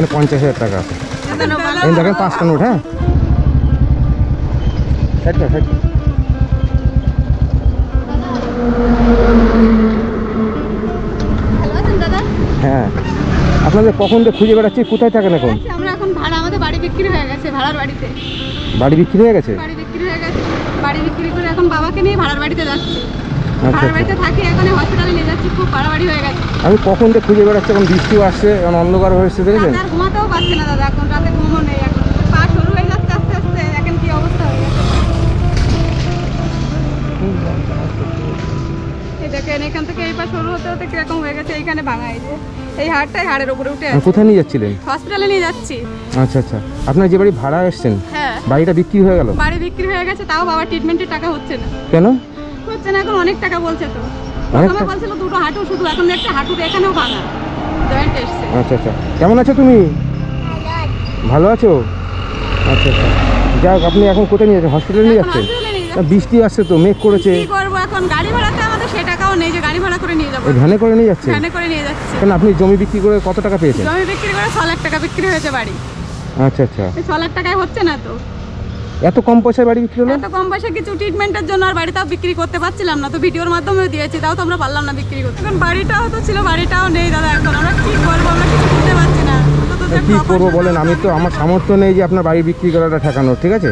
এখানে 50,000 টাকা আছে। এই দেখেন 5টা নোট। হ্যাঁ হ্যাঁ, আপনাদের কখন দিয়ে খুঁজে বেড়াচ্ছি, কোথায় থাকেন এখন? আমরা এখন ভাড়া, আমাদের বাড়ি বিক্রি হয়ে গেছে, ভাড়ার বাড়িতে। বাড়ি বিক্রি হয়ে গেছে? বাড়ি বিক্রি হয়ে গেছে, বাড়ি বিক্রি করে এখন বাবাকে নিয়ে ভাড়ার বাড়িতে যাচ্ছি। আচ্ছা, ভাড়ার বাড়িতে থাকি, এখন হসপিটালে নিয়ে যাচ্ছি, খুব বাড়াবাড়ি হয়ে গেছে। আমি কখন দিয়ে খুঁজে বেড়াচ্ছি, এখন বৃষ্টিও আসছে, এখন অন্ধকার হয়েছে, দেখেছেন? আর ঘুমাতেও পারছে না দাদা, এখন রাতে ঘুমও নেই, এখন পা শুরু হয়ে যাচ্ছে আস্তে আস্তে, এখন কি অবস্থা হয়ে গেছে। এই দেখেন এখান থেকে এই পা শুরু হতে হতে কিরকম হয়ে গেছে, এইখানে ভাঙা, এই যে এই হাড়টাই হাড়ের উপরে উঠে আছে। কোথায় নিয়ে যাচ্ছিলেন? হসপিটালে নিয়ে যাচ্ছি। আচ্ছা আচ্ছা, আপনার যে বাড়ি ভাড়া এসছেন, হ্যাঁ বাড়িটা বিক্রি হয়ে গেল? বাড়ি বিক্রি হয়ে গেছে, তাও বাবার ট্রিটমেন্টের টাকা হচ্ছে না। কেন হচ্ছে না? এখন অনেক টাকা বলছে তো। অনেক প্রথমে বলছিল দুটো হাঁটু শুধু, এখন একটা হাঁটুতে এখানেও ভাঙা, জয়েন্ট এসছে। আচ্ছা আচ্ছা, কেমন আছো তুমি? ভালো আছো? আচ্ছা আচ্ছা, যাক, আপনি এখন কোথায় নিয়ে যাচ্ছেন? হসপিটালে নিয়ে যাচ্ছেন? বৃষ্টি আসছে তো, মেঘ করেছে। কি করবো এখন, গাড়ি ভাড়াতে আমাদের সে টাকাও নেই যে গাড়ি ভাড়া করে নিয়ে যাবো। ভ্যানে করে নিয়ে যাচ্ছে? ভ্যানে করে নিয়ে যাচ্ছে। কেন, আপনি জমি বিক্রি করে কত টাকা পেয়েছেন? জমি বিক্রি করে 6 লাখ টাকা বিক্রি হয়েছে বাড়ি। আচ্ছা আচ্ছা, 6 লাখ টাকায় হচ্ছে না তো। এত কম পয়সায় বাড়ি বিক্রি হলো? এত কম পয়সা কিছু ট্রিটমেন্টের জন্য আর বাড়িটাও বিক্রি করতে পারছিলাম না, তো ভিডিওর মাধ্যমেও দিয়েছি, তাও তো আমরা পারলাম না বিক্রি করতে। এখন বাড়িটাও তো ছিল, বাড়িটাও নেই দাদা, এখন আমরা কি করবো, আমরা কিছু করতে পারছি না। কি করবো বলেন, আমি তো, আমার সামর্থ্য নেই যে আপনার বাড়ি বিক্রি করাটা ঠেকানোর। ঠিক আছে,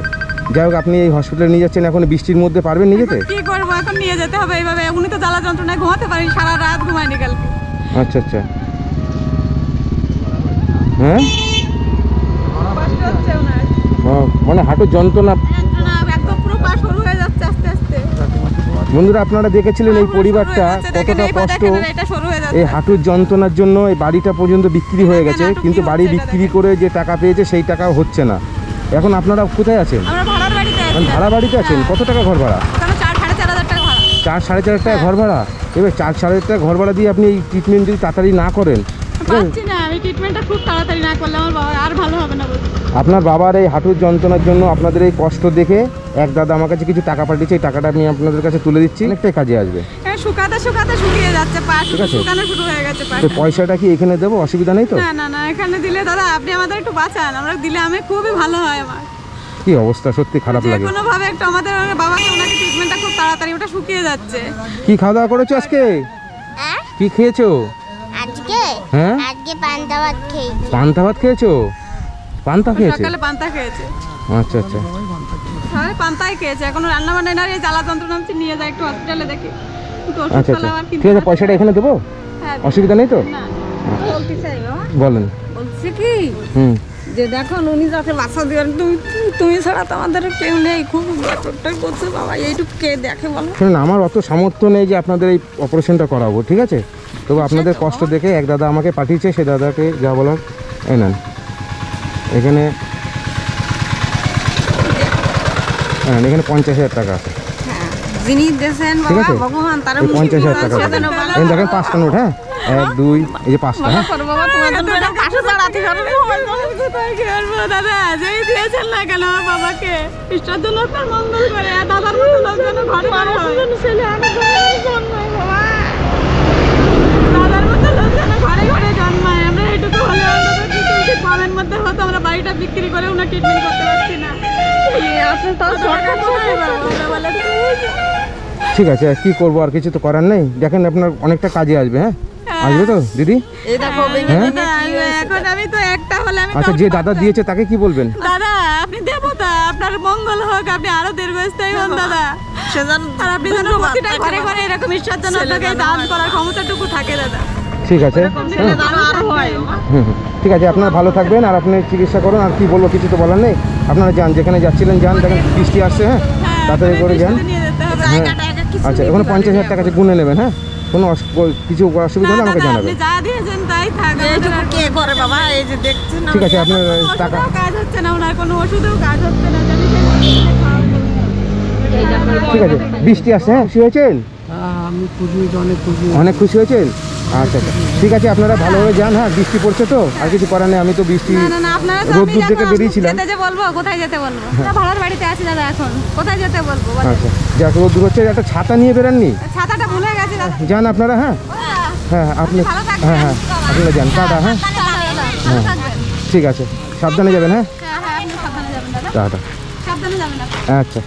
যাই হোক, আপনি এই হসপিটালে নিয়ে যাচ্ছেন, এখন বৃষ্টির মধ্যে পারবেন নিয়ে যেতে? কি করবো, এখন নিয়ে যেতে হবে এইভাবে। উনি তো জ্বালা যন্ত্রণায় ঘুমাতে পারি, সারা রাত ঘুমায়নি কালকে। আচ্ছা আচ্ছা, হ্যাঁ, কষ্ট হচ্ছে ওনার, মানে হাঁটুর যন্ত্রণা, একদম পুরো পা শুরু হয়ে যাচ্ছে আস্তে আস্তে। বন্ধুরা আপনারা দেখেছিলেন এই পরিবারটা কতটা কষ্ট, এই হাঁটুর যন্ত্রণার জন্য এই বাড়িটা পর্যন্ত বিক্রি হয়ে গেছে, কিন্তু বাড়ি বিক্রি করে যে টাকা পেয়েছে সেই টাকাও হচ্ছে না। এখন আপনারা কোথায় আছেন? ভাড়া বাড়িতে আছেন? কত টাকা ঘর ভাড়া? 4-4.5 টাকা ঘর ভাড়া। এবার 4-4.5 টাকা ঘর ভাড়া দিয়ে আপনি এই ট্রিটমেন্ট যদি তাড়াতাড়ি না করেন, আপনার বাবার এই হাঁটুর যন্ত্রণার জন্য আপনাদের এই কষ্ট দেখে এক দাদা আমার কাছে কিছু টাকা পাঠিয়েছে, এই টাকাটা আমি আপনাদের কাছে তুলে দিচ্ছি, অনেকটাই কাজে আসবে। শুকাতে শুকাতে শুকিয়ে যাচ্ছে পা, শুকানো শুরু হয়ে গেছে পা। তো পয়সাটা কি এখানে দেবো, অসুবিধা নেই তো? না না না, এখানে দিলে দাদা আপনি আমাদের একটু বাঁচান, আমরা দিলে আমি খুবই ভালো হয়। আমার কি অবস্থা, সত্যি খারাপ লাগে। কোনো ভাবে একটু আমাদের বাবাকে, ওনাকে ট্রিটমেন্টটা খুব তাড়াতাড়ি, ওটা শুকিয়ে যাচ্ছে। কি খাওয়া দাওয়া করেছো আজকে? কি খেয়েছো আজকে? হ্যাঁ, আজকে পান্তা ভাত খেয়েছি। পান্তা ভাত খেয়েছো? পান্তা খেয়েছো? সকালে পান্তা খেয়েছে। আচ্ছা আচ্ছা, সকালে পান্তাই খেয়েছে, এখনো রান্না বান্না না, এই জ্বালা যন্ত্রণা হচ্ছে, নিয়ে যায় একটু হসপিটালে দেখি। আচ্ছা আচ্ছা, ঠিক আছে, পয়সাটা এখানে দেবো, অসুবিধা নেই তো? বলতে চাই বলেন। বলছি কি যে দেখো উনি যাতে বাচ্চা দেবেন, তুমি ছাড়া তো আমাদের কেউ নেই, খুব ব্যাপারটাই করছে বাবা, এইটুকু কে দেখে বলো? শুনুন, আমার অত সামর্থ্য নেই যে আপনাদের এই অপারেশনটা করাবো, ঠিক আছে? তবু আপনাদের কষ্ট দেখে এক দাদা আমাকে পাঠিয়েছে, সে দাদাকে যা বলার এই নেন, এখানে 50,000 টাকা আছে। যিনি দেন বাবা ভগবান তার 50,000 টাকা এই দেখেন 5টা নোট। হ্যাঁ, 1 2 এই যে 5টা। হ্যাঁ বাবা, তোমার জন্য পাশে দাঁড়াতে পারবে দাদা, যেই দিয়েছেন না কেন বাবাকে, ঈশ্বর জন্য আপনার মঙ্গল করে, দাদার মতো লোকজন ঘরে ছেলে, দাদার মতো লোকজন ঘরে ঘরে জন্মায়। আমরা এটুকু হলে কমের মধ্যে হতো, আমরা বাড়িটা বিক্রি করে ওনার ট্রিটমেন্ট করতে পারছি না। ঠিক আছে, কি করবো, আর কিছু তো করার নেই। দেখেন আপনার অনেকটা কাজে আসবে। হ্যাঁ, আসবে তো দিদি? এখন আমি তো একটা হলে আমি, আচ্ছা, যে দাদা দিয়েছে তাকে কি বলবেন? দাদা আপনি দেবতা, আপনার মঙ্গল হোক, আপনি আরো দীর্ঘস্থায়ী হন দাদা। আর আপনি যেন প্রতিটা ঘরে ঘরে এরকম ঈশ্বর যেন আপনাকে দান করার ক্ষমতাটুকু থাকে দাদা। ঠিক আছে, ঠিক আছে, আপনারা ভালো থাকবেন আর আপনি চিকিৎসা করুন। আর কি বলবো, কিছু তো বলার নেই। আপনারা যান, যেখানে যাচ্ছিলেন যান, দেখেন বৃষ্টি আসছে। হ্যাঁ, তাড়াতাড়ি করে যান। হ্যাঁ, আচ্ছা, এখানে 50,000 টাকা গুনে নেবেন। হ্যাঁ, কোনো কিছু অসুবিধা হলে আমাকে জানাবেন। ঠিক আছে, আপনার টাকা কাজ হচ্ছে না, ওনার কোনো ওষুধেও কাজ হচ্ছে না। ঠিক আছে, বৃষ্টি আসছে। হ্যাঁ, খুশি হয়েছেন? আমি খুশি, অনেক খুশি হয়েছেন? আচ্ছা আচ্ছা, ঠিক আছে, আপনারা ভালোভাবে যান। হ্যাঁ, বৃষ্টি পড়ছে তো, আর কিছু করার নেই। আমি তো বৃষ্টি রোদ্দুর থেকে বেরিয়েছিলাম। কোথায় যেতে বলবো? ভাড়ার বাড়িতে আছি দাদা, এখন কোথায় যেতে বলবো? আচ্ছা, যাক, রোদ্দুর হচ্ছে, একটা ছাতা নিয়ে বেরাননি? ছাতাটা ভুলে গেছি দাদা। যান আপনারা। হ্যাঁ হ্যাঁ, আপনি, হ্যাঁ হ্যাঁ, আপনারা যান। টাটা। হ্যাঁ হ্যাঁ, ঠিক আছে, সাবধানে যাবেন। হ্যাঁ, হ্যাঁ হ্যাঁ, আপনি সাবধানে যাবেন দাদা, টাটা। সাবধানে যাবেন আপনি। আচ্ছা।